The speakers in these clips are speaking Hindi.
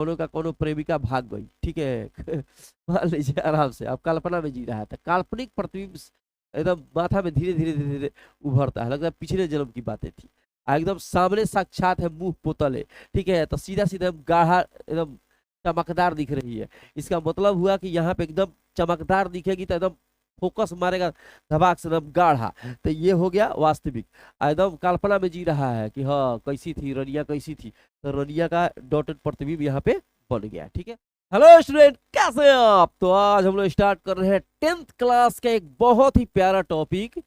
कोनो का कोनो प्रेमिका भाग गई, ठीक है। मान लीजिए आराम से आप कल्पना में जी रहा था, काल्पनिक प्रतिबिंब एकदम माथा में धीरे धीरे धीरे धीरे उभरता है, लगता है पिछले जन्म की बातें थी। एकदम सामने साक्षात है, मुंह पोतल है, ठीक है, तो सीधा सीधा गाढ़ा एकदम चमकदार दिख रही है। इसका मतलब हुआ कि यहाँ पे एकदम चमकदार दिखेगी तो एकदम फोकस मारेगा धबाक से एकदम गाढ़ा, तो ये हो गया वास्तविक। एकदम कल्पना में जी रहा है कि हाँ कैसी थी रनिया, कैसी थी, तो रनिया का डॉटेड प्रतिबिंब यहाँ पे बन गया, ठीक है। हेलो स्टूडेंट, कैसे हैं आप? तो आज हम लोग स्टार्ट कर रहे हैं 10th क्लास का एक बहुत ही प्यारा टॉपिक,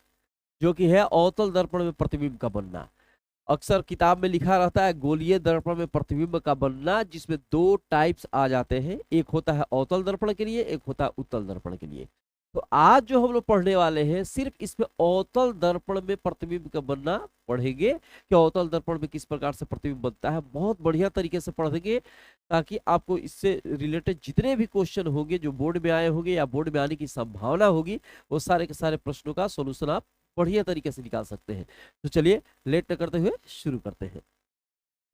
जो कि है अवतल दर्पण में प्रतिबिंब का बनना। अक्सर किताब में लिखा रहता है गोलीय दर्पण में प्रतिबिंब का बनना, जिसमें दो टाइप्स आ जाते हैं, एक होता है अवतल दर्पण के लिए, एक होता है उत्तल दर्पण के लिए। तो आज जो हम लोग पढ़ने वाले हैं सिर्फ इसमें अवतल दर्पण में प्रतिबिंब का बनना पढ़ेंगे कि अवतल दर्पण में किस प्रकार से प्रतिबिंब बनता है, बहुत बढ़िया तरीके से पढ़ेंगे, ताकि आपको इससे रिलेटेड जितने भी क्वेश्चन होंगे जो बोर्ड में आए होंगे या बोर्ड में आने की संभावना होगी, वो सारे के सारे प्रश्नों का सोल्यूशन आप बढ़िया तरीके से निकाल सकते हैं। तो चलिए लेट न करते हुए शुरू करते हैं।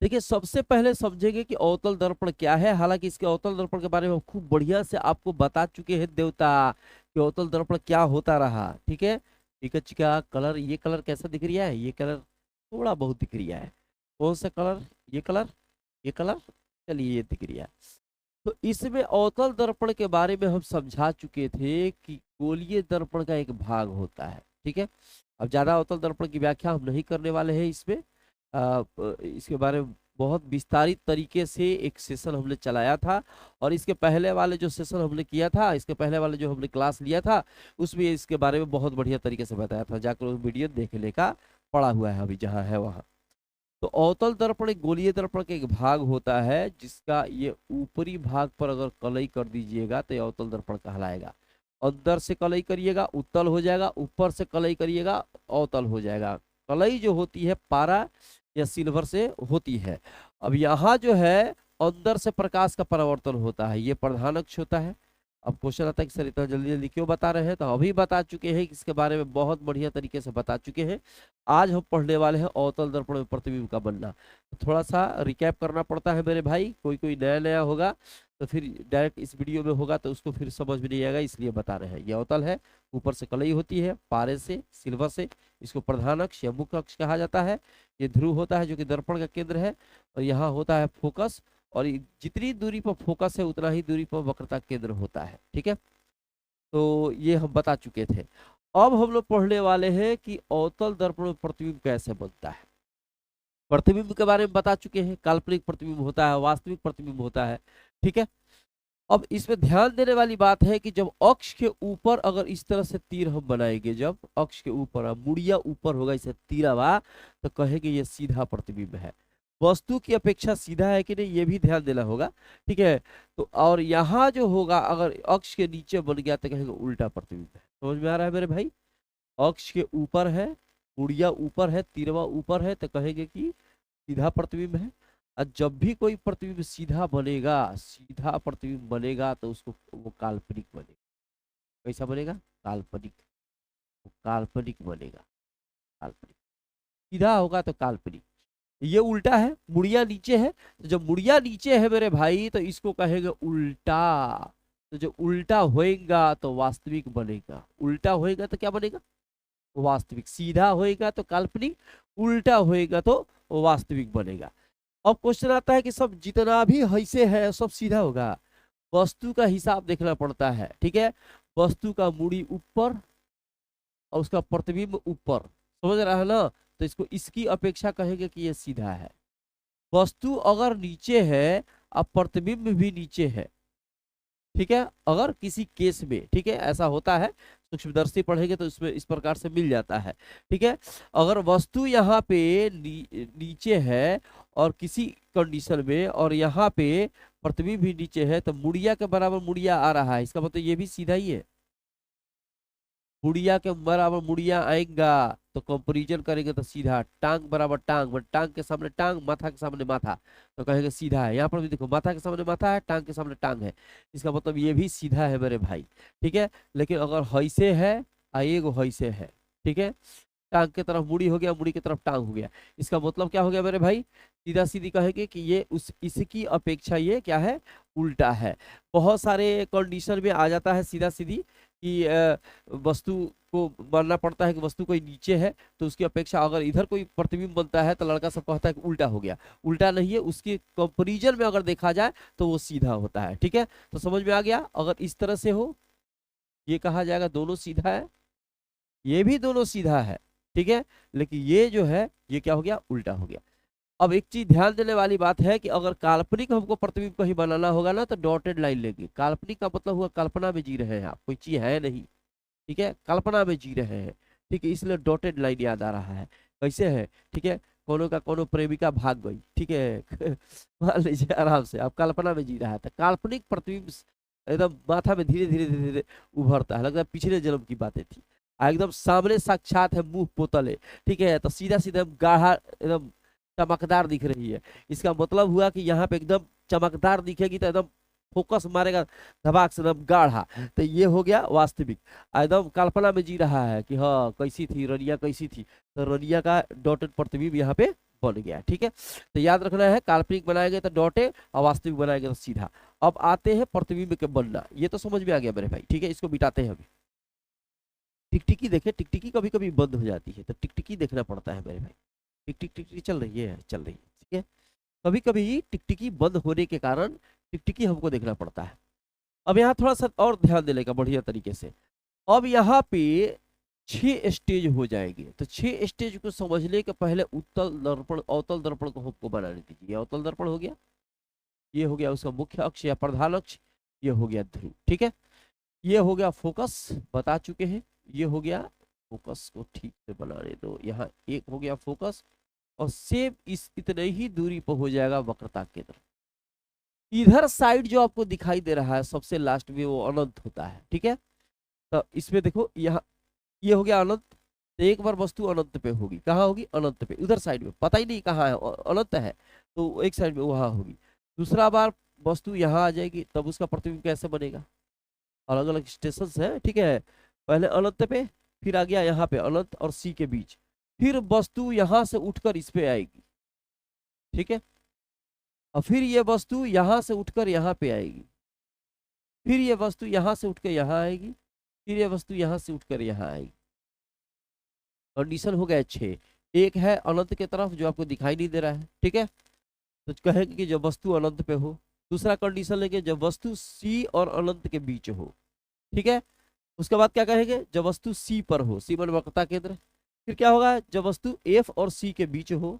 देखिए, सबसे पहले समझेंगे कि अवतल दर्पण क्या है। हालांकि इसके अवतल दर्पण के बारे में हम खूब बढ़िया से आपको बता चुके हैं देवता कि अवतल दर्पण क्या होता रहा, ठीक है। ठीक है, चिका कलर, ये कलर कैसा दिख रहा है? ये कलर थोड़ा बहुत दिख रहा है। कौन सा कलर? ये कलर, ये कलर, चलिए ये दिख रहा है। तो इसमें अवतल दर्पण के बारे में हम समझा चुके थे कि गोलीय दर्पण का एक भाग होता है, ठीक है। अब ज्यादा अवतल दर्पण की व्याख्या हम नहीं करने वाले हैं इसमें। इसके बारे में बहुत विस्तारित तरीके से एक सेशन हमने चलाया था, और इसके पहले वाले जो सेशन हमने किया था, इसके पहले वाले जो हमने क्लास लिया था, उसमें इसके बारे में बहुत बढ़िया तरीके से बताया था। जाकर उस वीडियो देखने का पड़ा हुआ है अभी जहाँ है वहाँ। तो अवतल दर्पण एक गोलीय दर्पण का एक भाग होता है, जिसका ये ऊपरी भाग पर अगर कलई कर दीजिएगा तो ये अवतल दर्पण कहलाएगा। अंदर से कलई करिएगा उत्तल हो जाएगा, ऊपर से कलई करिएगा अवतल हो जाएगा। कलई जो होती है पारा या सिल्वर से होती है। अब यहाँ जो है अंदर से प्रकाश का परावर्तन होता है, ये प्रधान अक्ष होता है। अब क्वेश्चन आता है कि सर इतना जल्दी जल्दी क्यों बता रहे हैं, तो अभी बता चुके हैं कि इसके बारे में बहुत बढ़िया तरीके से बता चुके हैं। आज हम पढ़ने वाले हैं अवतल दर्पण में प्रतिबिंब का बनना। तो थोड़ा सा रिकैप करना पड़ता है मेरे भाई, कोई कोई नया नया होगा तो फिर डायरेक्ट इस वीडियो में होगा तो उसको फिर समझ में नहीं आएगा, इसलिए बता रहे हैं। ये अवतल है, ऊपर से कलई होती है पारे से सिल्वर से, इसको प्रधान अक्ष या मुख्य अक्ष कहा जाता है। ये ध्रुव होता है जो कि दर्पण का केंद्र है, और यहाँ होता है फोकस, और जितनी दूरी पर फोकस है उतना ही दूरी पर वक्रता केंद्र होता है, ठीक है। तो ये हम बता चुके थे। अब हम लोग पढ़ने वाले हैं कि अवतल दर्पण में प्रतिबिंब कैसे बनता है। प्रतिबिंब के बारे में बता चुके हैं, काल्पनिक प्रतिबिंब होता है, वास्तविक प्रतिबिंब होता है, ठीक है। अब इसमें ध्यान देने वाली बात है कि जब अक्ष के ऊपर अगर इस तरह से तीर हम बनाएंगे, जब अक्ष के ऊपर मुड़िया ऊपर होगा इसे तीरा हुआ, तो कहेंगे ये सीधा प्रतिबिंब है। वस्तु की अपेक्षा सीधा है कि नहीं ये भी ध्यान देना होगा, ठीक है। तो और यहाँ जो होगा अगर अक्ष के नीचे बन गया तो कहेंगे उल्टा प्रतिबिंब है। समझ में आ रहा है मेरे भाई? अक्ष के ऊपर है, मुड़िया ऊपर है, तीरवा ऊपर है, तो कहेंगे कि सीधा प्रतिबिंब है। और जब भी कोई प्रतिबिंब सीधा बनेगा, सीधा प्रतिबिंब बनेगा, तो उसको वो काल्पनिक बनेगा। कैसा बनेगा? काल्पनिक। काल्पनिक बनेगा, काल्पनिक। सीधा होगा तो काल्पनिक। ये उल्टा है, मुड़िया नीचे है, तो जब मुड़िया नीचे है मेरे भाई तो इसको कहेंगे उल्टा। तो जो उल्टा होएगा तो वास्तविक बनेगा, उल्टा होएगा तो क्या बनेगा? वास्तविक। सीधा होएगा तो काल्पनिक, उल्टा होएगा तो वास्तविक बनेगा। अब क्वेश्चन आता है कि सब जितना भी ऐसे है सब सीधा होगा? वस्तु का हिसाब देखना पड़ता है, ठीक है। वस्तु का मुड़ी ऊपर और उसका प्रतिबिंब ऊपर, समझ रहा है ना? तो इसको इसकी अपेक्षा कहेंगे कि ये सीधा है। वस्तु अगर नीचे है और प्रतिबिंब भी नीचे है, ठीक है, अगर किसी केस में, ठीक है, ऐसा होता है, सूक्ष्मदर्शी पढ़ेंगे तो इसमें इस प्रकार से मिल जाता है, ठीक है। अगर वस्तु यहाँ पे नीचे है और किसी कंडीशन में, और यहाँ पे प्रतिबिंब भी नीचे है, तो मुड़िया के बराबर मुड़िया आ रहा है, इसका मतलब ये भी सीधा ही है। मुड़िया के बराबर मुड़िया आएगा तो कंपेरिजन करेंगे तो सीधा। टांग बराबर टांग, टांग के सामने टांग, माथा के सामने माथा, तो कहेंगे सीधा है। यहाँ पर भी देखो माथा के सामने माथा है, टांग के सामने टांग है, इसका मतलब ये भी सीधा है मेरे भाई, ठीक है। लेकिन अगर हैसे है एगो हैसे है, ठीक है, टांग की तरफ मुड़ी हो गया, मुड़ी की तरफ टांग हो गया, इसका मतलब क्या हो गया मेरे भाई सीधा सीधी कहेंगे कि ये उस इसकी अपेक्षा ये क्या है, उल्टा है। बहुत सारे कंडीशन में आ जाता है सीधा सीधी कि वस्तु को मानना पड़ता है कि वस्तु कोई नीचे है तो उसकी अपेक्षा अगर इधर कोई प्रतिबिंब बनता है तो लड़का सब कहता है कि उल्टा हो गया। उल्टा नहीं है, उसके कंपेरिजन में अगर देखा जाए तो वो सीधा होता है। ठीक है, तो समझ में आ गया। अगर इस तरह से हो ये कहा जाएगा दोनों सीधा है, ये भी दोनों सीधा है। ठीक है, लेकिन ये जो है ये क्या हो गया, उल्टा हो गया। अब एक चीज ध्यान देने वाली बात है कि अगर काल्पनिक हमको प्रतिबिंब कहीं बनाना होगा ना तो डॉटेड लाइन लेंगे। काल्पनिक का मतलब हुआ कल्पना में जी रहे हैं आप, कोई चीज है नहीं। ठीक है, कल्पना में जी रहे हैं। ठीक है, इसलिए डॉटेड लाइन याद आ रहा है। कैसे है, ठीक है, कोनो का कोनो प्रेमिका भाग गई। ठीक है मान लीजिए आराम से आप कल्पना में जी रहा है तो काल्पनिक प्रतिबिंब एकदम माथा में धीरे धीरे धीरे धीरे उभरता है, लगता है पिछले जन्म की बातें थी। एकदम सामने साक्षात है, मुंह पोतल है। ठीक है, तो सीधा सीधा गाढ़ा एकदम चमकदार दिख रही है। इसका मतलब हुआ कि यहाँ पे एकदम चमकदार दिखेगी तो एकदम फोकस मारेगा धबाक से एकदम गाढ़ा। तो ये हो गया वास्तविक। एकदम कल्पना में जी रहा है कि हाँ कैसी थी रनिया, कैसी थी, तो रनिया का डॉटेड प्रतिबिंब यहाँ पे बन गया। ठीक है, तो याद रखना है काल्पनिक बनाएंगे तो डॉटे और वास्तविक बनाएंगे तो सीधा। अब आते हैं प्रतिबिंब के बनना, ये तो समझ में आ गया मेरे भाई। ठीक है, इसको मिटाते हैं अभी। टिकटिकी देखे, टिकटिकी कभी कभी बंद हो जाती है तो टिकटिकी देखना पड़ता है मेरे भाई। टिक टिक टिक टिक चल रही है, चल रही है। ठीक है, कभी कभी टिकटिकी बंद होने के कारण टिकटिकी हमको देखना पड़ता है। अब यहाँ थोड़ा सा और ध्यान देने का बढ़िया तरीके से। अब यहाँ पे 6 स्टेज हो जाएंगे, तो 6 स्टेज को समझने के पहले उत्तल दर्पण अवतल दर्पण को हमको बनाने दीजिए। अवतल दर्पण हो गया, ये हो गया उसका मुख्य अक्ष या प्रधान अक्ष, ये हो गया ध्रुव। ठीक है, ये हो गया फोकस, बता चुके हैं। ये हो गया फोकस को ठीक से बनाने दो, यहाँ एक हो गया फोकस। और सेम इस इतने ही दूरी पर हो जाएगा वक्रता केंद्र। इधर साइड जो आपको दिखाई दे रहा है सबसे लास्ट में वो अनंत होता है। ठीक है, तो इसमें देखो यहाँ ये हो गया अनंत। तो एक बार वस्तु अनंत पे होगी, कहाँ होगी, अनंत पे, उधर साइड में, पता ही नहीं कहाँ है, अनंत है तो एक साइड में वहां होगी। दूसरा बार वस्तु यहाँ आ जाएगी, तब उसका प्रतिबिंब कैसे बनेगा, अलग अलग स्टेशन है। ठीक है, पहले अनंत पे, फिर आ गया यहाँ पे अनंत और सी के बीच, फिर वस्तु यहाँ से उठकर इस पे आएगी। ठीक है, और फिर ये वस्तु यहाँ से उठकर यहाँ पे आएगी, फिर ये वस्तु यहाँ से उठकर यहाँ आएगी, फिर ये वस्तु यहाँ से उठकर यहाँ आएगी। कंडीशन हो गया 6। एक है अनंत के तरफ जो आपको दिखाई नहीं दे रहा है। ठीक है, तो कहेंगे कि जब वस्तु अनंत पे हो। दूसरा कंडीशन लेंगे जब वस्तु सी और अनंत के बीच हो। ठीक है, उसके बाद क्या कहेंगे, जब वस्तु सी पर हो, सी मान वक्रता केंद्र। फिर क्या होगा, जब वस्तु एफ और सी के बीच हो।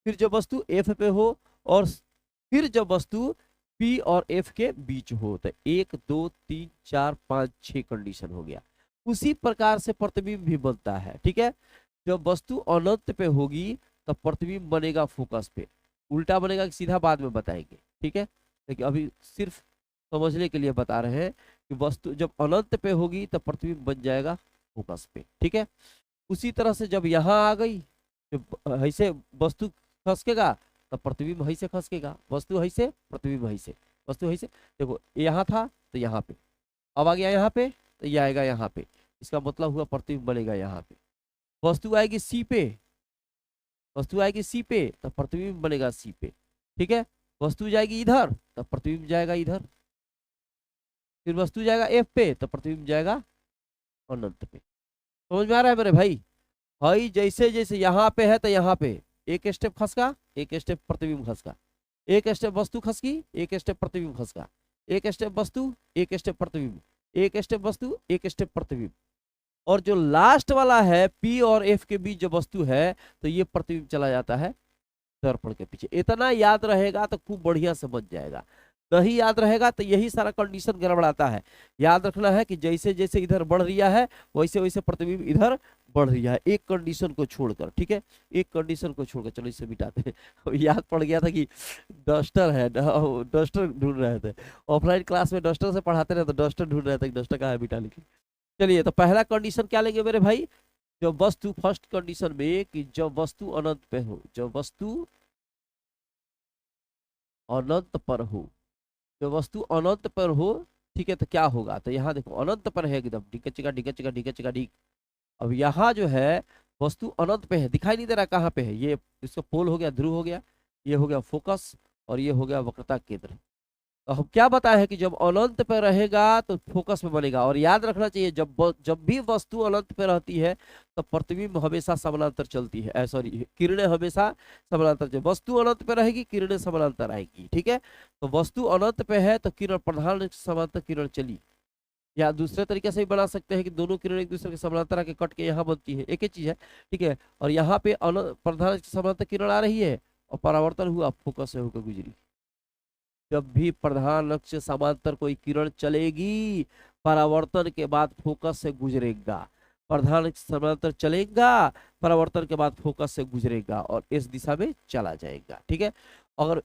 फिर जब वस्तु एफ पे हो, और फिर जब वस्तु पी और एफ के बीच हो। तो 1 2 3 4 5 6 कंडीशन हो गया। उसी प्रकार से प्रतिबिंब भी बनता है। ठीक है, जब वस्तु अनंत पे होगी तब प्रतिबिंब बनेगा फोकस पे। उल्टा बनेगा कि सीधा बाद में बताएंगे। ठीक है, लेकिन अभी सिर्फ समझने के लिए बता रहे हैं कि वस्तु जब अनंत पे होगी तब प्रतिबिंब बन जाएगा फोकस पे। ठीक है, उसी तरह से जब यहाँ आ गई, जब ऐसे वस्तु खसकेगा तब प्रतिबिंब ऐसे खसकेगा, वस्तु ऐसे प्रतिबिंब ऐसे, वस्तु ऐसे। देखो यहाँ था तो यहाँ पे, अब आ गया यहाँ पे तो ये आएगा यहाँ पे। इसका मतलब हुआ प्रतिबिंब बनेगा यहाँ पे। वस्तु आएगी सी पे, वस्तु आएगी सी पे तब प्रतिबिंब बनेगा सी पे। ठीक है, वस्तु जाएगी इधर तब प्रतिबिंब जाएगा इधर। फिर वस्तु जाएगा एफ पे तब प्रतिबिंब जाएगा अनंत पे। समझ में आ रहा है मेरे भाई। भाई जैसे जैसे यहाँ पे है तो यहाँ पे एक स्टेप खसका, एक स्टेप प्रतिबिंब खसका, एक स्टेप वस्तु खसकी, एक स्टेप प्रतिबिंब खसका, एक स्टेप वस्तु, एक स्टेप प्रतिबिंब, एक स्टेप वस्तु, एक स्टेप प्रतिबिंब। और जो लास्ट वाला है पी और एफ के बीच जो वस्तु है तो ये प्रतिबिंब चला जाता है दर्पण के पीछे। इतना याद रहेगा तो खूब बढ़िया से बन जाएगा। नहीं याद रहेगा तो यही सारा कंडीशन गड़बड़ाता है। याद रखना है कि जैसे जैसे इधर बढ़ रहा है वैसे वैसे प्रतिबिंब इधर बढ़ रहा है, एक कंडीशन को छोड़कर। ठीक है, एक कंडीशन को छोड़कर। चलो इसे मिटाते हैं। याद पड़ गया था कि डस्टर है, डस्टर ढूंढ रहे थे। ऑफलाइन क्लास में डस्टर से पढ़ाते रहे तो डस्टर ढूंढ रहे थे, डस्टर कहाँ है मिटा लिखे। चलिए, तो पहला कंडीशन क्या लेंगे मेरे भाई, जब वस्तु, फर्स्ट कंडीशन में कि जब वस्तु अनंत पे हो, जब वस्तु अनंत पर हो, जब वस्तु अनंत पर हो। ठीक है, तो क्या होगा, तो यहाँ देखो अनंत पर है एकदम डिकचिका डिकचिका डिकचिका डिक। अब यहाँ जो है वस्तु अनंत पे है, दिखाई नहीं दे रहा कहाँ पे है, ये इसका पोल हो गया, ध्रुव हो गया। ये हो गया फोकस और ये हो गया वक्रता केंद्र। तो हम क्या बताए हैं कि जब अनंत पे रहेगा तो फोकस पे बनेगा। और याद रखना चाहिए जब भी वस्तु अनंत पे रहती है तो प्रतिबिंब हमेशा समानांतर चलती है, सॉरी किरणें हमेशा समानांतर चलती। वस्तु अनंत पे रहेगी, किरणें समानांतर आएगी, ठीक है। तो वस्तु अनंत पे है तो किरण प्रधान अक्ष से समांतर किरण चली, या दूसरे तरीके से भी बना सकते हैं कि दोनों किरण एक दूसरे के समानांतर आके कट के यहाँ बनती है, एक ही चीज है, ठीक है। और यहाँ पे प्रधान अक्ष से समांतर किरण आ रही है और परावर्तन हुआ, फोकस से होकर गुजरी। जब भी प्रधान अक्ष से समांतर कोई किरण चलेगी, परावर्तन के बाद फोकस से गुजरेगा। प्रधान अक्ष से समांतर चलेगा, परावर्तन के बाद फोकस से गुजरेगा और इस दिशा में चला जाएगा, ठीक है। अगर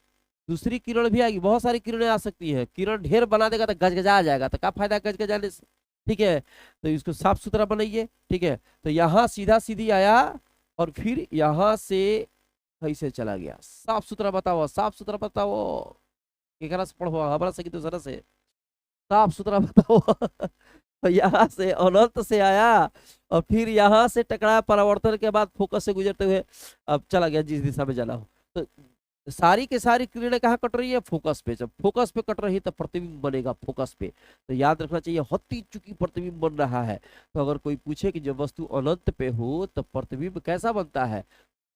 दूसरी किरण भी आएगी, बहुत सारी किरणें आ सकती है, किरण ढेर बना देगा तो गजगजा जाएगा, तो क्या फायदा गजगजाने से, ठीक है। तो इसको साफ सुथरा बनाइए, ठीक है। तो यहाँ सीधा सीधी आया और फिर यहाँ से कैसे चला गया, साफ सुथरा बताओ, साफ सुथरा बताओ। केकरा से पढ़ो, हमारा सही तो जरा से साफ सुथरा बताओ। तो यहाँ से अनंत से आया और फिर यहाँ से टकराया, परावर्तन के बाद फोकस से गुजरते हुए अब चला गया जिस दिशा में जाना हो। तो सारी के सारी किरणें कहाँ कट रही है, फोकस पे। जब फोकस पे कट रही है तो प्रतिबिंब बनेगा फोकस पे। तो याद रखना चाहिए होती चुकी प्रतिबिंब बन रहा है। तो अगर कोई पूछे कि जब वस्तु अनंत पे हो तो प्रतिबिंब कैसा बनता है,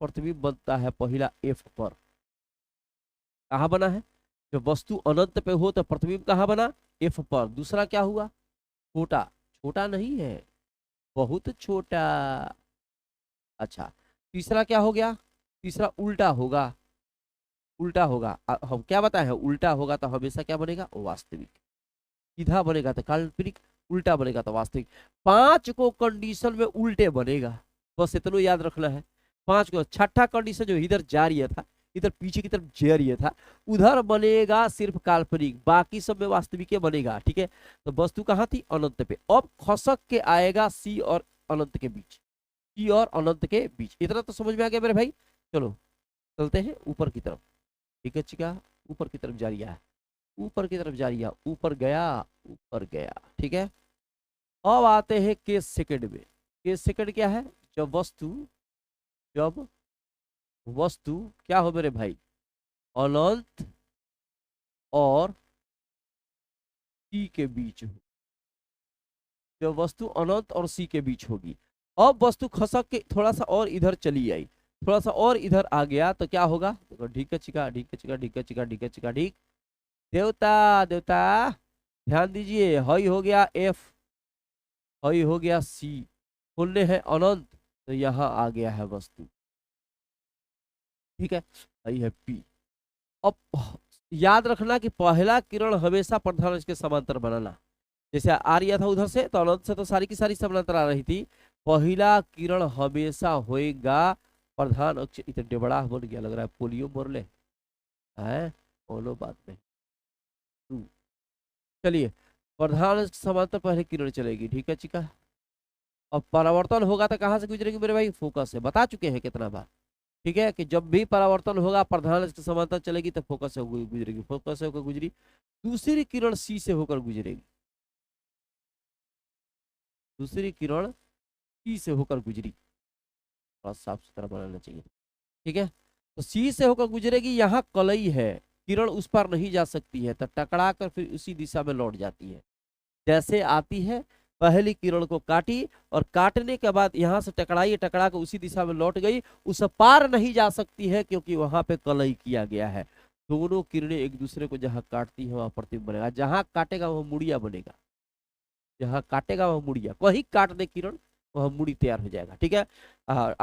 प्रतिबिंब बनता है पहला एफ पर। कहाँ बना है, जब वस्तु अनंत पे हो तो प्रतिबिंब कहाँ बना, एफ पर। दूसरा क्या हुआ, छोटा, छोटा नहीं है, बहुत छोटा। अच्छा, तीसरा क्या हो गया, तीसरा उल्टा होगा, उल्टा होगा। हम क्या बताए हैं, उल्टा होगा तो हमेशा क्या बनेगा, वास्तविक। सीधा बनेगा तो काल्पनिक, उल्टा बनेगा तो वास्तविक। 5 को कंडीशन में उल्टे बनेगा, बस इतना याद रखना है। 5 को, छठा कंडीशन जो इधर जा रही था, इधर पीछे की तरफ जा रही था, उधर बनेगा सिर्फ काल्पनिक, बाकी सब में वास्तविक बनेगा, ठीक है। तो वस्तु कहाँ थी, अनंत पे। अब खसक के आएगा सी और अनंत के बीच, सी और अनंत के बीच। इतना तो समझ में आ गया मेरे भाई। चलो चलते हैं ऊपर की तरफ, ठीक है। चिका ऊपर की तरफ जा रही है, ऊपर की तरफ जा रही है, ऊपर गया, ऊपर गया, ठीक है। अब आते हैं केस सेकंड में। केस सेकंड क्या है, जब वस्तु, जब वस्तु क्या हो मेरे भाई, अनंत और सी के बीच हो। जब वस्तु अनंत और सी के बीच होगी, अब वस्तु खसक के थोड़ा सा और इधर चली आई, थोड़ा सा और इधर आ गया तो क्या होगा, ढीक चिका ढीक चिका ढीक चिका ढीक चिका ढीक। देवता देवता ध्यान दीजिए, हई हो गया एफ, हई हो गया सी, खोलने हैं अनंत तो यहाँ आ गया है वस्तु, ठीक है। हई है पी। अब याद रखना कि पहला किरण हमेशा प्रधान अक्ष के समांतर बनाना। जैसे आ रहा था उधर से तो अनंत से तो सारी की सारी समानांतर आ रही थी, पहला किरण हमेशा होएगा प्रधान अक्ष। इतने डेबड़ा बन गया, लग रहा है पोलियो मर ले है, बोलो बात नहीं। चलिए, प्रधान अक्ष समांतर पहले किरण चलेगी, ठीक है चिका। अब परावर्तन होगा तो कहाँ से गुजरेगी मेरे भाई, फोकस से, बता चुके हैं कितना बार, ठीक है। कि जब भी परावर्तन होगा प्रधान अक्ष के समांतर चलेगी तो फोकस से गुजरेगी, फोकस से होकर गुजरी। दूसरी किरण सी से होकर गुजरेगी, दूसरी किरण सी से होकर गुजरी, थोड़ा साफ सुथरा बनाना चाहिए, ठीक है। तो सी से होकर गुजरेगी, यहाँ कलई है, किरण उस पर नहीं जा सकती है तो टकरा कर फिर उसी दिशा में लौट जाती है। जैसे आती है पहली किरण को काटी और काटने के बाद यहाँ से टकराई, टकरा कर उसी दिशा में लौट गई, उस पार नहीं जा सकती है क्योंकि वहां पे कलई किया गया है। दोनों किरणें एक दूसरे को जहां काटती है वहां प्रतिबिंब बनेगा, जहां काटेगा वह मुड़िया बनेगा, जहां काटेगा वह मुड़िया, वही काट दे किरण वह मुड़ी तैयार हो जाएगा, ठीक है।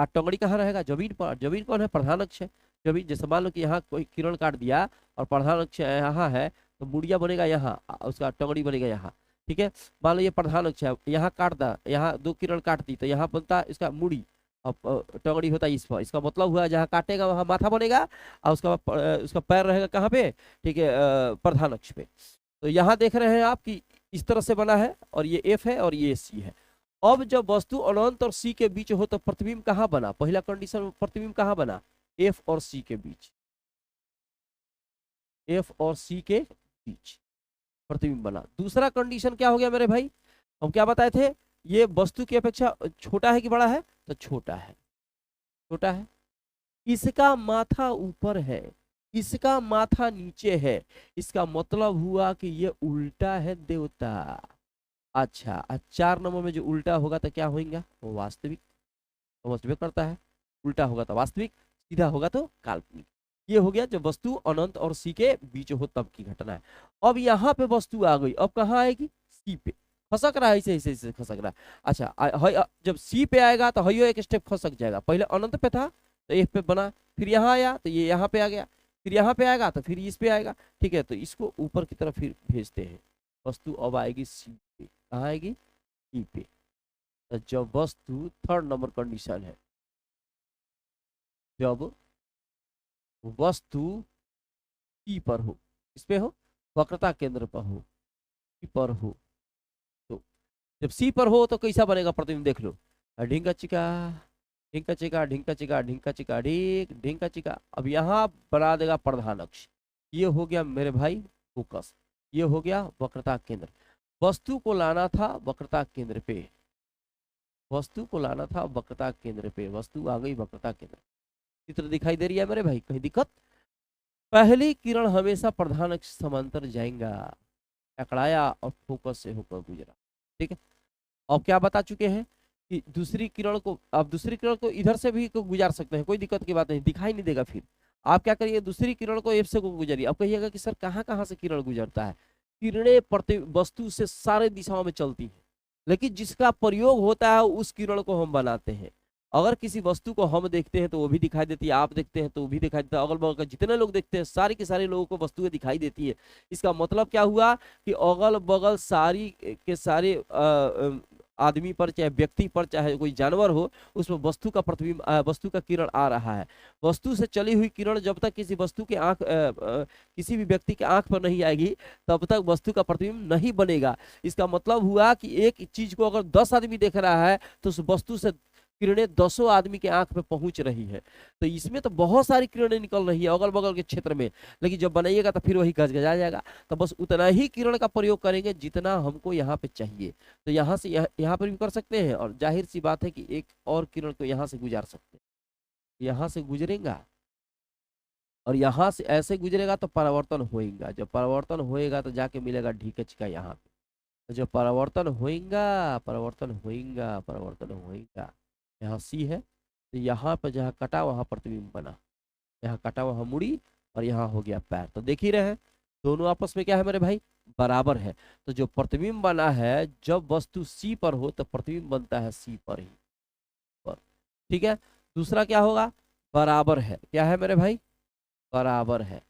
टंगड़ी कहाँ रहेगा, जमीन पर। जमीन कौन है, प्रधान अक्ष है। जमीन, जैसे मान लो कि यहाँ कोई किरण काट दिया और प्रधान अक्ष यहाँ है तो मुड़िया बनेगा यहाँ, उसका टंगड़ी बनेगा यहाँ, ठीक है। मान लो ये प्रधान अक्ष है, यहाँ काट दा, यहाँ 2 किरण काट दी तो यहाँ बनता इसका मुड़ी, अब टंगड़ी होता है इस पर। इसका मतलब हुआ जहाँ काटेगा वहां माथा बनेगा और उसका पैर रहेगा कहाँ पे, ठीक है, प्रधान अक्ष पे। तो यहाँ देख रहे हैं आप कि इस तरह से बना है और ये एफ है और ये सी है। अब जब वस्तु अनंत और सी के बीच हो तो प्रतिबिंब कहाँ बना, पहला कंडीशन प्रतिबिंब कहाँ बना, एफ और सी के बीच, एफ और सी के बीच प्रतिबिंब बना। दूसरा कंडीशन क्या हो गया मेरे भाई, हम क्या बताए थे, ये वस्तु की अपेक्षा छोटा है कि बड़ा है, तो छोटा है, छोटा है। इसका माथा ऊपर है, इसका माथा नीचे है, इसका मतलब हुआ कि ये उल्टा है देवता। अच्छा, 4 नंबर में जो उल्टा होगा तो क्या होगा, वो वास्तविक। समझ करता है, उल्टा होगा तो वास्तविक, सीधा होगा तो काल्पनिक। ये हो गया जब वस्तु अनंत और सी के बीच हो तब की घटना है। अब यहाँ पे वस्तु आ गई, अब कहाँ आएगी, सी पे। खसक रहा है, ऐसे ऐसे ऐसे खसक रहा है। अच्छा जब सी पे आएगा तो हयो एक स्टेप खसक जाएगा, पहले अनंत पे था तो एफ पे बना, फिर यहाँ आया तो ये यहाँ पे आ गया, फिर यहाँ पे आएगा तो फिर इस पे आएगा। ठीक है, तो इसको ऊपर की तरफ फिर भेजते हैं। वस्तु अब आएगी सी पे, कहाँ आएगी, सी पे। तो जब वस्तु, 3rd नंबर कंडीशन है, जब वस्तु सी पर हो, इस पे हो, वक्रता केंद्र पर हो, सी पर हो, तो जब सी पर हो तो कैसा बनेगा प्रतिबिंब, देख लो। ढींका चिका, ढींका चिका, ढींका चिका, ढींका चिका, ढीक ढींका चिका। अब यहाँ बना देगा प्रधान अक्ष। ये हो गया मेरे भाई फोकस, ये हो गया वक्रता केंद्र। वस्तु को लाना था वक्रता केंद्र पे, वस्तु को लाना था वक्रता केंद्र पे, वस्तु आ गई वक्रता केंद्र। चित्र दिखाई दे रही है मेरे भाई, कहीं दिक्कत। पहली किरण हमेशा प्रधान अक्ष समांतर जाएगा, टकराया और फोकस से होकर गुजरा। ठीक है, अब क्या बता चुके हैं कि दूसरी किरण को, आप दूसरी किरण को इधर से भी को गुजार सकते हैं, कोई दिक्कत की बात नहीं, दिखाई नहीं देगा। फिर आप क्या करिए, दूसरी किरण को एफ से को गुजरिए। अब कहिएगा कि सर कहाँ कहाँ से किरण गुजरता है, किरणें प्रति वस्तु से सारे दिशाओं में चलती हैं, लेकिन जिसका प्रयोग होता है उस किरण को हम बनाते हैं। अगर किसी वस्तु को हम देखते हैं तो वो भी दिखाई देती है, आप देखते हैं तो वो भी दिखाई देता है, अगल बगल का जितने लोग देखते हैं सारे के सारे लोगों को वस्तुएं दिखाई देती है। इसका मतलब क्या हुआ कि अगल बगल सारी के सारे आदमी पर, चाहे व्यक्ति पर, चाहे कोई जानवर हो, उसमें वस्तु का प्रतिबिंब, वस्तु का किरण आ रहा है। वस्तु से चली हुई किरण जब तक किसी वस्तु के आंख किसी भी व्यक्ति के आंख पर नहीं आएगी तब तक वस्तु का प्रतिबिंब नहीं बनेगा। इसका मतलब हुआ कि एक चीज को अगर 10 आदमी देख रहा है तो उस वस्तु से किरणें 10 आदमी के आंख में पहुंच रही है। तो इसमें तो बहुत सारी किरणें निकल रही है अगल बगल के क्षेत्र में, लेकिन जब बनाइएगा तो फिर वही गजगजा जाएगा। तो बस उतना ही किरण का प्रयोग करेंगे जितना हमको यहाँ पे चाहिए। तो यहाँ से यहाँ पर भी कर सकते हैं, और जाहिर सी बात है कि एक और किरण को यहाँ से गुजार सकते हैं। यहाँ से गुजरेगा और यहाँ से ऐसे गुजरेगा तो परावर्तन होएगा, जब परावर्तन होएगा तो जाके मिलेगा ढीकच का यहाँ पे। तो जब परावर्तन होएगा, परावर्तन होएगा, परावर्तन होएगा, यहाँ सी है तो यहाँ पर जहाँ कटा वहां प्रतिबिंब बना, यहाँ कटा वहां मुड़ी, और यहाँ हो गया पैर। तो देख ही रहे हैं दोनों आपस में क्या है मेरे भाई, बराबर है। तो जो प्रतिबिंब बना है, जब वस्तु सी पर हो तो प्रतिबिंब बनता है सी पर ही पर। ठीक है, दूसरा क्या होगा, बराबर है। क्या है मेरे भाई, बराबर है।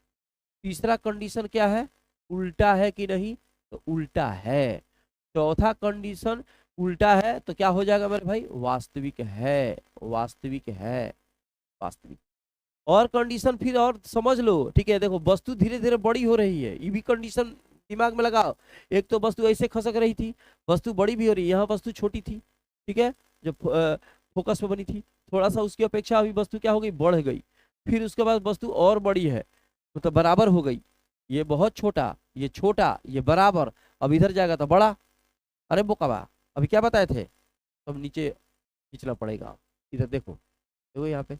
तीसरा कंडीशन क्या है, उल्टा है कि नहीं, तो उल्टा है। चौथा कंडीशन उल्टा है तो क्या हो जाएगा मेरे भाई, वास्तविक है, वास्तविक है, वास्तविक। और कंडीशन फिर और समझ लो। ठीक है, देखो वस्तु धीरे धीरे बड़ी हो रही है, ये भी कंडीशन दिमाग में लगाओ। एक तो वस्तु ऐसे खसक रही थी, वस्तु बड़ी भी हो रही है, यहाँ वस्तु छोटी थी। ठीक है, जो फोकस में बनी थी, थोड़ा सा उसकी अपेक्षा अभी वस्तु क्या हो गई, बढ़ गई। फिर उसके बाद वस्तु और बड़ी है, मतलब बराबर हो गई। ये बहुत छोटा, ये छोटा, ये बराबर। अब इधर जाएगा तो बड़ा। अरे बोकाबा, अभी क्या बताए थे, अब नीचे खींचना पड़ेगा। इधर देखो, देखो यहाँ पे,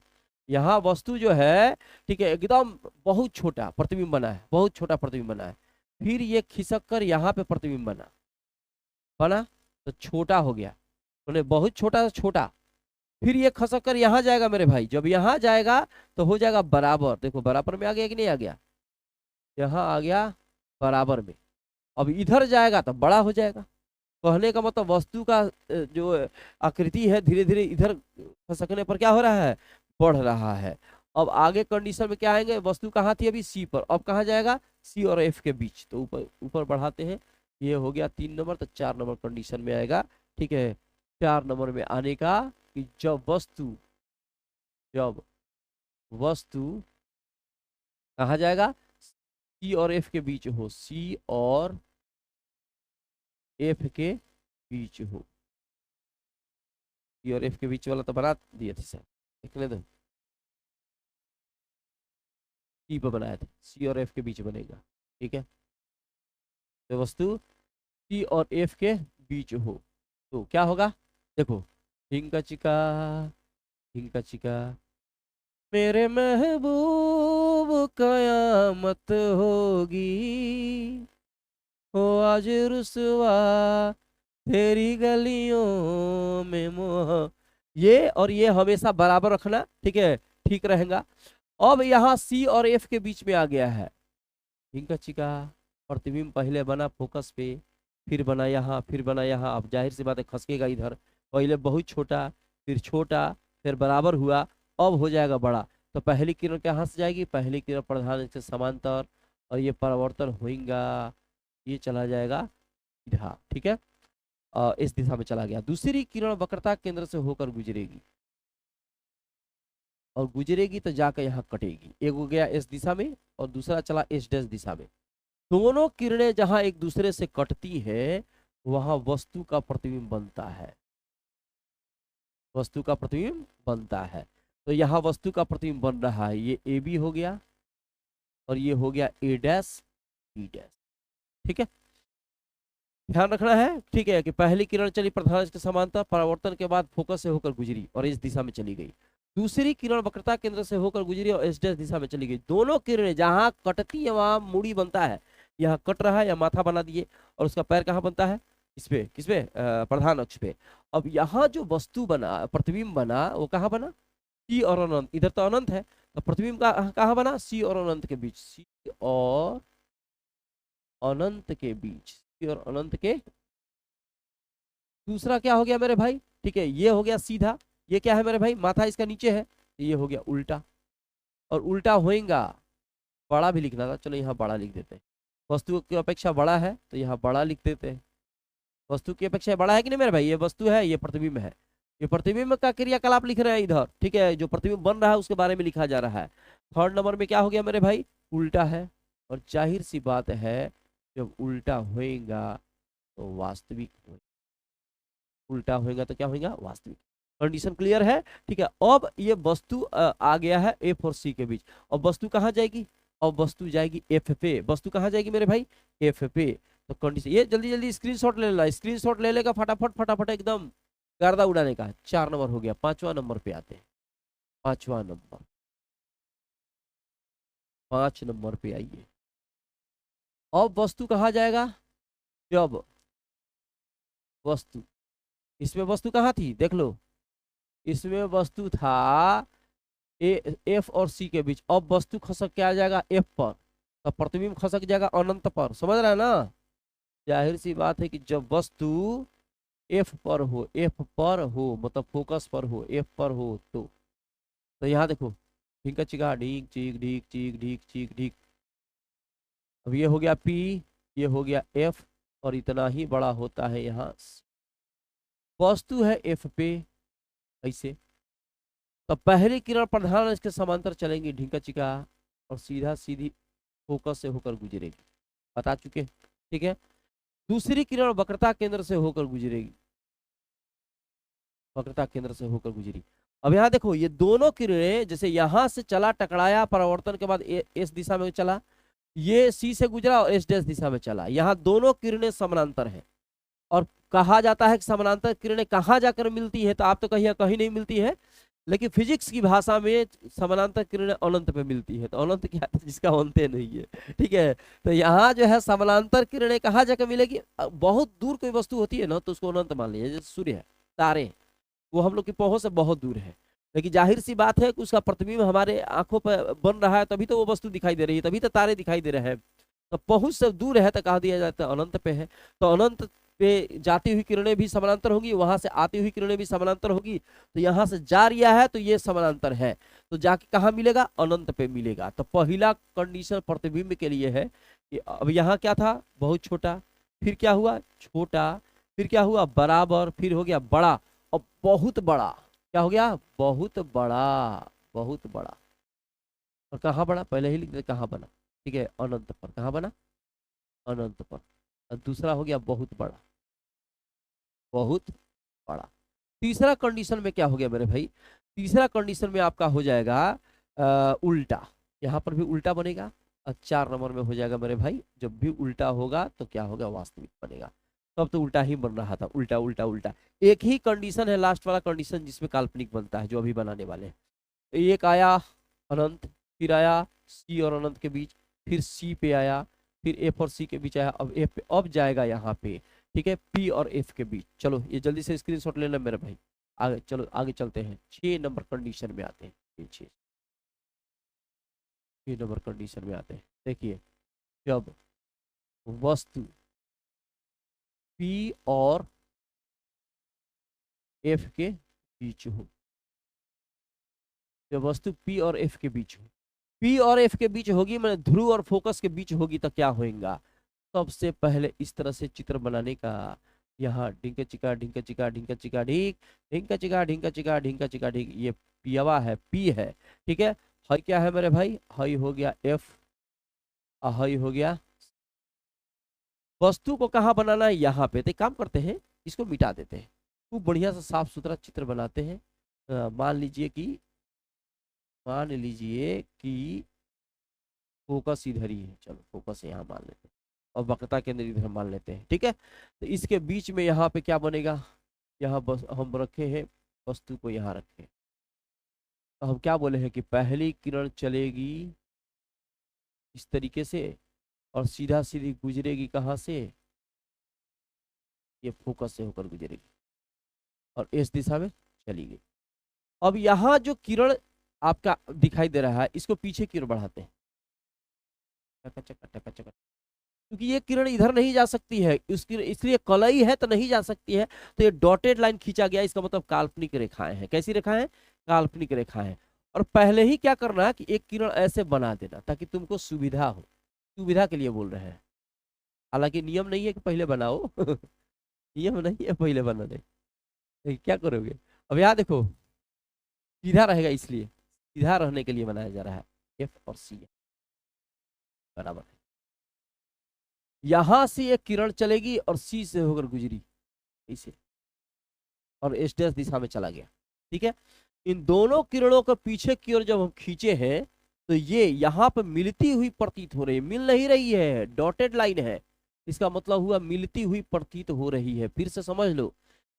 यहाँ वस्तु जो है, ठीक है, एकदम बहुत छोटा प्रतिबिंब बना है, बहुत छोटा प्रतिबिंब बना है। फिर ये खिसक कर यहाँ पे प्रतिबिंब बना, बना तो छोटा हो गया, बोले बहुत छोटा से छोटा। फिर ये खसक कर यहाँ जाएगा मेरे भाई, जब यहाँ जाएगा तो हो जाएगा बराबर। देखो बराबर में आ गया कि नहीं आ गया, यहाँ आ गया बराबर में। अब इधर जाएगा तो बड़ा हो जाएगा। कहने का मतलब वस्तु का जो आकृति है धीरे धीरे इधर खसकने पर क्या हो रहा है, बढ़ रहा है। अब आगे कंडीशन में क्या आएंगे, वस्तु कहाँ थी अभी, सी पर, अब कहाँ जाएगा, सी और एफ के बीच, तो ऊपर ऊपर बढ़ाते हैं। ये हो गया 3 नंबर, तो 4 नंबर कंडीशन में आएगा। ठीक है, 4 नंबर में आने का कि जब वस्तु कहाँ जाएगा, सी और एफ के बीच हो, सी और एफ के बीच हो। सी और एफ के बीच वाला तो बना दिए थे सर, लिखने दो, सी पर बनाया था, सी और एफ के बीच बनेगा। ठीक है, तो वस्तु सी और एफ के बीच हो तो क्या होगा, देखो, हिंका चिका, हिंका चिका, मेरे महबूब कयामत होगी, हो आज रुसवा तेरी गलियों में मोह। ये और ये हमेशा बराबर रखना, ठीक है, ठीक रहेगा। अब यहाँ सी और एफ के बीच में आ गया है ढींका चिका। प्रतिबिंब पहले बना फोकस पे, फिर बना यहाँ, फिर बना यहाँ। अब जाहिर सी बात है खसकेगा इधर। पहले बहुत छोटा, फिर छोटा, फिर बराबर हुआ, अब हो जाएगा बड़ा। तो पहली किरण कहाँ से जाएगी? पहली किरण प्रधान से समांतर, और ये परावर्तन होगा, ये चला जाएगा इधर, ठीक है। इस दिशा में चला गया। दूसरी किरण वक्रता केंद्र से होकर गुजरेगी, और गुजरेगी तो जाकर यहाँ कटेगी। एक हो गया इस दिशा में और दूसरा चला इस डैश दिशा में। दोनों किरणें जहां एक दूसरे से कटती है वहां वस्तु का प्रतिबिंब बनता है, वस्तु का प्रतिबिंब बनता है। तो यहाँ वस्तु का प्रतिबिंब बन रहा है, ये ए बी हो गया और ये हो गया ए डैश बी डैश, ठीक है। ध्यान रखना है, ठीक है, कि पहली किरण चली प्रधान के समांतर, परावर्तन के बाद फोकस से होकर गुजरी और इस दिशा में चली गई। दूसरी किरण वक्रता केंद्र से होकर गुजरी और इस डैश दिशा में चली गई। दोनों किरणें जहां कटती है वहां मूड़ी बनता है। यहाँ कट रहा है या माथा बना दिए, और उसका पैर कहाँ बनता है? इस पे, किस पे? प्रधान अक्ष पे। अब यहाँ जो वस्तु बना, प्रतिबिंब बना, वो कहाँ बना? सी और अनंत। इधर तो अनंत है, तो प्रतिबिंब कहाँ बना? सी और अनंत के बीच, सी और अनंत के बीच, सी और अनंत के। दूसरा क्या हो गया मेरे भाई? ठीक है, ये हो गया सीधा, ये क्या है मेरे भाई? माथा इसका नीचे है, ये हो गया उल्टा, और उल्टा होएगा। बड़ा भी लिखना था, चलो यहाँ बड़ा लिख देते हैं। वस्तु की अपेक्षा बड़ा है तो यहाँ बड़ा लिख देते हैं। वस्तु की अपेक्षा बड़ा है कि नहीं मेरे भाई? ये वस्तु है, ये प्रतिबिंब है। ये प्रतिबिंब का क्रियाकलाप लिख रहे हैं इधर, ठीक है। जो प्रतिबिंब बन रहा है उसके बारे में लिखा जा रहा है। थर्ड नंबर में क्या हो गया मेरे भाई? उल्टा है, और जाहिर सी बात है जब उल्टा होएगा तो वास्तविक होएगा। उल्टा होएगा तो क्या होएगा? वास्तविक। कंडीशन क्लियर है, ठीक है। अब ये वस्तु आ गया है एफ और सी के बीच। अब वस्तु कहाँ जाएगी? अब वस्तु जाएगी एफ पे। वस्तु कहाँ जाएगी मेरे भाई? एफ पे। तो कंडीशन ये जल्दी जल्दी स्क्रीनशॉट ले लेना, स्क्रीनशॉट ले लेगा फटाफट फटाफट, एकदम गर्दा उड़ाने का। 4 नंबर हो गया, 5वां नंबर पे आते हैं। 5वां नंबर, 5 नंबर पे आइए। अब वस्तु कहाँ जाएगा? जब वस्तु, इसमें वस्तु कहाँ थी देख लो, इसमें वस्तु था एफ और सी के बीच। अब वस्तु खसक क्या आ जाएगा? एफ पर, तो प्रतिबिंब खसक जाएगा अनंत पर। समझ रहा है ना? जाहिर सी बात है कि जब वस्तु एफ पर हो, एफ पर हो मतलब फोकस पर हो, एफ पर हो, तो यहाँ देखो ढींका चिका ढीक चीक ढीक चीक ढीक चीक ढीक। अब ये हो गया पी, ये हो गया एफ, और इतना ही बड़ा होता है यहाँ। वस्तु है एफ पे ऐसे, तो पहली किरण प्रधान इसके समांतर चलेंगी ढींका चिका, और सीधा सीधी फोकस से होकर गुजरेगी, बता चुके, ठीक है। दूसरी किरण वक्रता केंद्र से होकर गुजरेगी, वक्रता केंद्र से होकर गुजरी। अब यहाँ देखो ये दोनों किरणें जैसे यहां से चला, टकराया, परावर्तन के बाद इस दिशा में चला, ये सी से गुजरा और एस डैश दिशा में चला। यहाँ दोनों किरणें समानांतर है, और कहा जाता है कि समानांतर किरणें कहाँ जाकर मिलती है, तो आप तो कहीं कहीं नहीं मिलती है, लेकिन फिजिक्स की भाषा में समानांतर किरणें अनंत पे मिलती है। तो अनंत क्या है? जिसका अंत नहीं है, ठीक है। तो यहाँ जो है समानांतर किरणें कहाँ जाकर मिलेगी? बहुत दूर कोई वस्तु होती है ना तो उसको अनंत मान लीजिए, जैसे सूर्य है, तारे हैं, वो हम लोग की पहुंच से बहुत दूर है, लेकिन जाहिर सी बात है कि उसका प्रतिबिंब हमारे आंखों पर बन रहा है, तभी तो वो वस्तु दिखाई दे रही है, तभी तो तारे दिखाई दे रहे हैं। तो पहुंच से दूर है तो कहा दिया जाता है अनंत पे है। तो अनंत पे जाती हुई किरणें भी समानांतर होगी, वहां से आती हुई किरणें भी समानांतर होगी। तो यहाँ से जा रहा है तो ये समानांतर है, तो जाके कहाँ मिलेगा? अनंत पे मिलेगा। तो पहला कंडीशन प्रतिबिंब के लिए है कि अब यहाँ क्या था? बहुत छोटा, फिर क्या हुआ? छोटा, फिर क्या हुआ? बराबर, फिर हो गया बड़ा, और बहुत बड़ा। क्या हो गया? बहुत बड़ा, बहुत बड़ा। और कहाँ बड़ा? पहले ही लिख दे कहाँ बना, ठीक है, अनंत पर। कहाँ बना? अनंत पर। और दूसरा हो गया बहुत बड़ा, बहुत बड़ा। तीसरा कंडीशन में क्या हो गया मेरे भाई? तीसरा कंडीशन में आपका हो जाएगा उल्टा, यहाँ पर भी उल्टा बनेगा। और 4 नंबर में हो जाएगा मेरे भाई, जब भी उल्टा होगा तो क्या होगा? वास्तविक बनेगा। तब तो उल्टा ही बन रहा था, उल्टा उल्टा उल्टा। एक ही कंडीशन है लास्ट वाला कंडीशन जिसमें काल्पनिक बनता है, जो अभी बनाने वाले हैं। एक आया अनंत, फिर आया सी और अनंत के बीच, फिर सी पे आया, फिर एफ और सी के बीच आया, अब एफ पे अब जाएगा यहाँ पे, ठीक है, पी और एफ के बीच। चलो ये जल्दी से स्क्रीनशॉट लेना मेरे भाई, आगे चलो, आगे चलते हैं। 6 नंबर कंडीशन में आते हैं, ये 6 नंबर कंडीशन में आते हैं। देखिए, जब वस्तु पी और एफ के बीच हो, जब वस्तु पी और एफ के बीच हो, पी और एफ के बीच होगी, मैंने ध्रुव और फोकस के बीच होगी, तो क्या होगा? सबसे पहले इस तरह से चित्र बनाने का, यहाँ ढिंका चिका ढिंका चिका ढिंका चिका ढिंक, ढिंका चिका ढिंका चिका ढिंका चिका ढिंक, ये पियावा है, पी है, ठीक है। हाई क्या है मेरे भाई? हाई हो गया एफ, हाई हो गया। वस्तु को कहाँ बनाना है? यहाँ पे। तो काम करते हैं, इसको मिटा देते हैं, खूब बढ़िया सा साफ सुथरा चित्र बनाते हैं। मान लीजिए कि फोकस इधर ही है, चलो फोकस यहाँ मान लेते हैं, और वक्रता केंद्र इधर मान लेते हैं, ठीक है। तो इसके बीच में यहाँ पे क्या बनेगा? यहाँ बस हम रखे हैं वस्तु को, यहाँ रखे, तो हम क्या बोले हैं कि पहली किरण चलेगी इस तरीके से और सीधा सीधी गुजरेगी कहाँ से? ये फोकस से होकर गुजरेगी और इस दिशा में चली गई। अब यहाँ जो किरण आपका दिखाई दे रहा है, इसको पीछे की ओर बढ़ाते हैं, क्योंकि ये किरण इधर नहीं जा सकती है, इसलिए कलई है तो नहीं जा सकती है, तो ये डॉटेड लाइन खींचा गया, इसका मतलब काल्पनिक रेखाएं हैं। कैसी रेखाएं? काल्पनिक रेखाएं। और पहले ही क्या करना है कि एक किरण ऐसे बना देना ताकि तुमको सुविधा हो, सुविधा के लिए बोल रहे हैं। हालांकि नियम नहीं है कि पहले बनाओ नियम नहीं है पहले बनाने, क्या करोगे? अब यहाँ देखो, सीधा रहेगा, इसलिए सीधा रहने के लिए बनाया जा रहा है। एफ और सी बराबर है, यहां से एक किरण चलेगी और सी से होकर गुजरी इसे, और एस डैश दिशा में चला गया, ठीक है। इन दोनों किरणों को पीछे की ओर जब हम खींचे हैं, तो ये यहाँ पर मिलती हुई प्रतीत हो रही है, मिल नहीं रही है, डॉटेड लाइन है, इसका मतलब हुआ मिलती हुई प्रतीत हो रही है। फिर से समझ लो,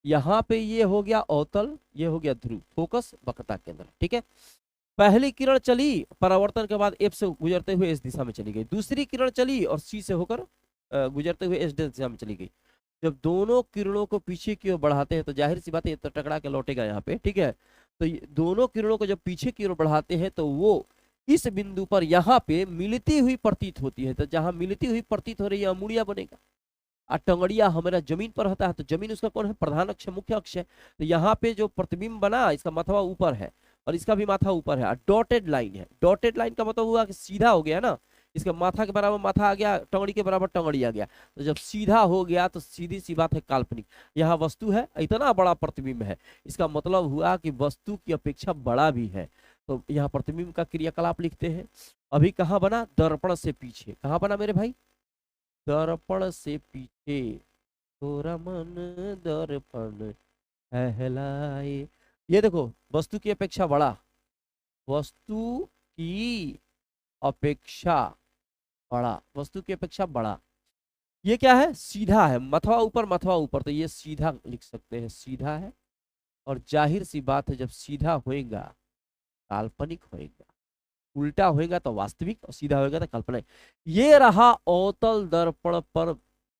यहाँ पे ये हो गया अवतल, ये हो गया ध्रुव, फोकस वक्रता केंद्र, ठीक है। पहली किरण चली, परावर्तन के बाद एफ से गुजरते हुए इस दिशा में चली गई, दूसरी किरण चली और सी से होकर गुजरते हुए इस दिशा में चली गई। जब दोनों किरणों को पीछे की ओर बढ़ाते हैं, तो जाहिर सी बात है तो टकरा के लौटेगा यहाँ पे, ठीक है। तो दोनों किरणों को जब पीछे की ओर बढ़ाते हैं, तो वो इस बिंदु पर यहाँ पे मिलती हुई प्रतीत होती है, तो जहां मिलती हुई प्रतीत हो रही है, अमुड़िया बनेगा। और टंगड़िया हमारा जमीन पर होता है, तो जमीन उसका कौन है? प्रधान अक्ष, मुख्य अक्ष है। तो यहाँ पे जो प्रतिबिंब बना, इसका माथा ऊपर है और इसका भी माथा ऊपर है, डॉटेड लाइन है। डॉटेड लाइन का मतलब हुआ कि सीधा हो गया ना, इसका माथा के बराबर माथा आ गया, टंगड़ी के बराबर टंगड़ी आ गया, तो जब सीधा हो गया तो सीधी सी बात है काल्पनिक। यहाँ वस्तु है, इतना बड़ा प्रतिबिंब है, इसका मतलब हुआ कि वस्तु की अपेक्षा बड़ा भी है। तो यहाँ प्रतिबिंब का क्रियाकलाप लिखते हैं। अभी कहाँ बना? दर्पण से पीछे। कहाँ बना मेरे भाई? दर्पण से पीछे, थोड़ा मन दर्पण कहलाए। ये देखो, वस्तु की अपेक्षा बड़ा, वस्तु की अपेक्षा बड़ा, वस्तु की अपेक्षा बड़ा। ये क्या है? सीधा है, मथवा ऊपर, तो ये सीधा लिख सकते हैं, सीधा है। और जाहिर सी बात है, जब सीधा होएगा काल्पनिक होएगा, उल्टा होएगा तो वास्तविक, और सीधा होएगा तो काल्पनिक। ये रहा अवतल दर्पण पर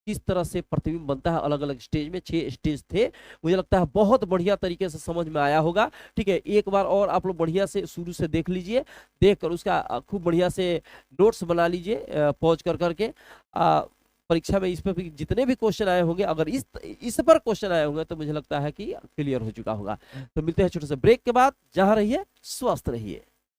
किस तरह से प्रतिबिंब बनता है, अलग अलग स्टेज में, 6 स्टेज थे। मुझे लगता है बहुत बढ़िया तरीके से समझ में आया होगा, ठीक है। एक बार और आप लोग बढ़िया से शुरू से देख लीजिए, देख कर उसका खूब बढ़िया से नोट्स बना लीजिए, पॉज कर करके। परीक्षा में इस पर भी जितने भी क्वेश्चन आए होंगे, अगर इस पर क्वेश्चन आए होंगे, तो मुझे लगता है कि क्लियर हो चुका होगा। तो मिलते हैं छोटे से ब्रेक के बाद, जहां रहिए स्वस्थ रहिए।